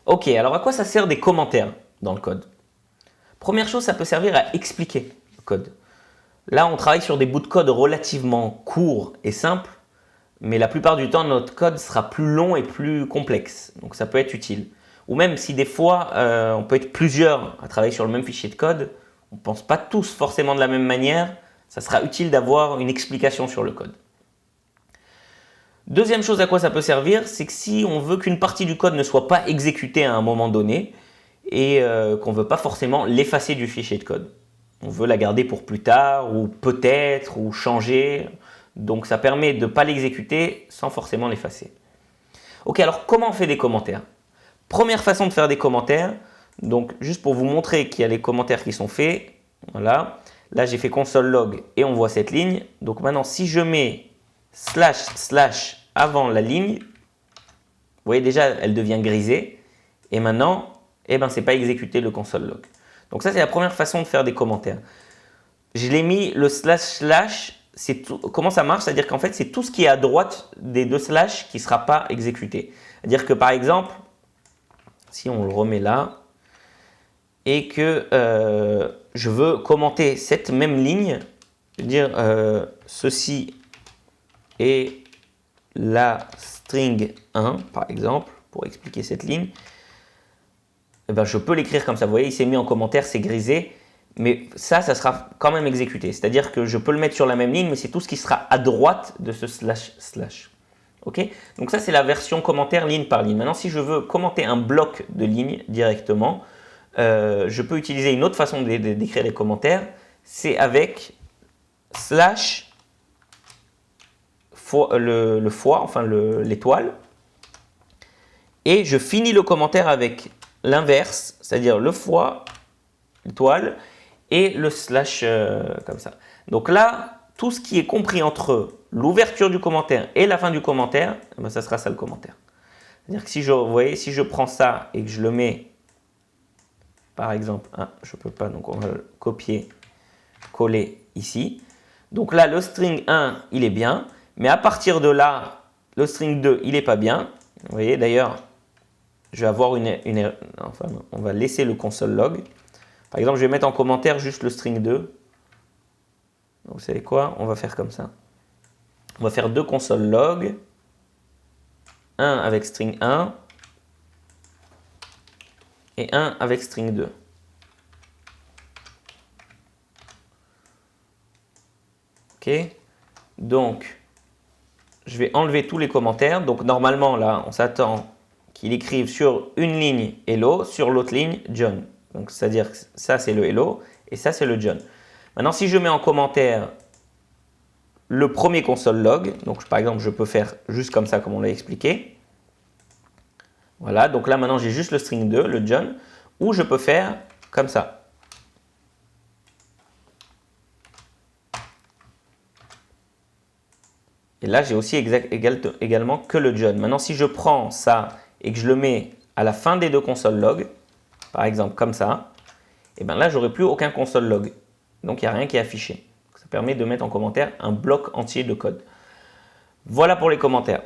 Ok, alors à quoi ça sert des commentaires dans le code? Première chose, ça peut servir à expliquer le code. Là, on travaille sur des bouts de code relativement courts et simples, mais la plupart du temps, notre code sera plus long et plus complexe. Donc ça peut être utile. Ou même si des fois, on peut être plusieurs à travailler sur le même fichier de code, on ne pense pas tous forcément de la même manière, ça sera utile d'avoir une explication sur le code. Deuxième chose à quoi ça peut servir, c'est que si on veut qu'une partie du code ne soit pas exécutée à un moment donné et qu'on ne veut pas forcément l'effacer du fichier de code. On veut la garder pour plus tard ou peut-être ou changer. Donc ça permet de ne pas l'exécuter sans forcément l'effacer. Ok, alors comment on fait des commentaires? Première façon de faire des commentaires, donc juste pour vous montrer qu'il y a les commentaires qui sont faits. Voilà. Là j'ai fait console log et on voit cette ligne. Donc maintenant si je mets // avant la ligne, vous voyez déjà elle devient grisée. Et maintenant, eh ben, c'est pas exécuté le console log. Donc ça c'est la première façon de faire des commentaires. Je l'ai mis le //, comment ça marche? C'est-à-dire qu'en fait c'est tout ce qui est à droite des deux slash qui ne sera pas exécuté. C'est-à-dire que par exemple, si on le remet là, et que je veux commenter cette même ligne, je veux dire ceci est la string 1 par exemple, pour expliquer cette ligne, eh ben, je peux l'écrire comme ça. Vous voyez, il s'est mis en commentaire, c'est grisé. Mais ça sera quand même exécuté. C'est-à-dire que je peux le mettre sur la même ligne, mais c'est tout ce qui sera à droite de ce //. Okay, donc ça, c'est la version commentaire ligne par ligne. Maintenant, si je veux commenter un bloc de ligne directement, je peux utiliser une autre façon d'écrire les commentaires. C'est avec le fois, enfin l'étoile. Et je finis le commentaire avec l'inverse, c'est-à-dire le fois, l'étoile, et le slash comme ça. Donc là, tout ce qui est compris entre l'ouverture du commentaire et la fin du commentaire, ben ça sera ça le commentaire. C'est-à-dire que si vous voyez, si je prends ça et que je le mets, par exemple, je ne peux pas, donc on va le copier, coller ici. Donc là, le string 1, il est bien, mais à partir de là, le string 2, il n'est pas bien. Vous voyez, d'ailleurs, je vais avoir enfin, on va laisser le console log. Par exemple, je vais mettre en commentaire juste le string 2. Donc, vous savez quoi? On va faire comme ça. On va faire deux console log. Un avec string 1 et un avec string 2. Ok. Donc, je vais enlever tous les commentaires. Donc, normalement, là, on s'attend qu'il écrive sur une ligne hello, sur l'autre ligne John. Donc, c'est-à-dire que ça, c'est le hello et ça, c'est le John. Maintenant, si je mets en commentaire le premier console log, donc par exemple, je peux faire juste comme ça, comme on l'a expliqué. Voilà, donc là, maintenant, j'ai juste le string 2, le John, ou je peux faire comme ça. Et là, j'ai aussi également que le John. Maintenant, si je prends ça et que je le mets à la fin des deux console log, par exemple comme ça, et bien là, j'aurai plus aucun console log. Donc, il n'y a rien qui est affiché. Ça permet de mettre en commentaire un bloc entier de code. Voilà pour les commentaires.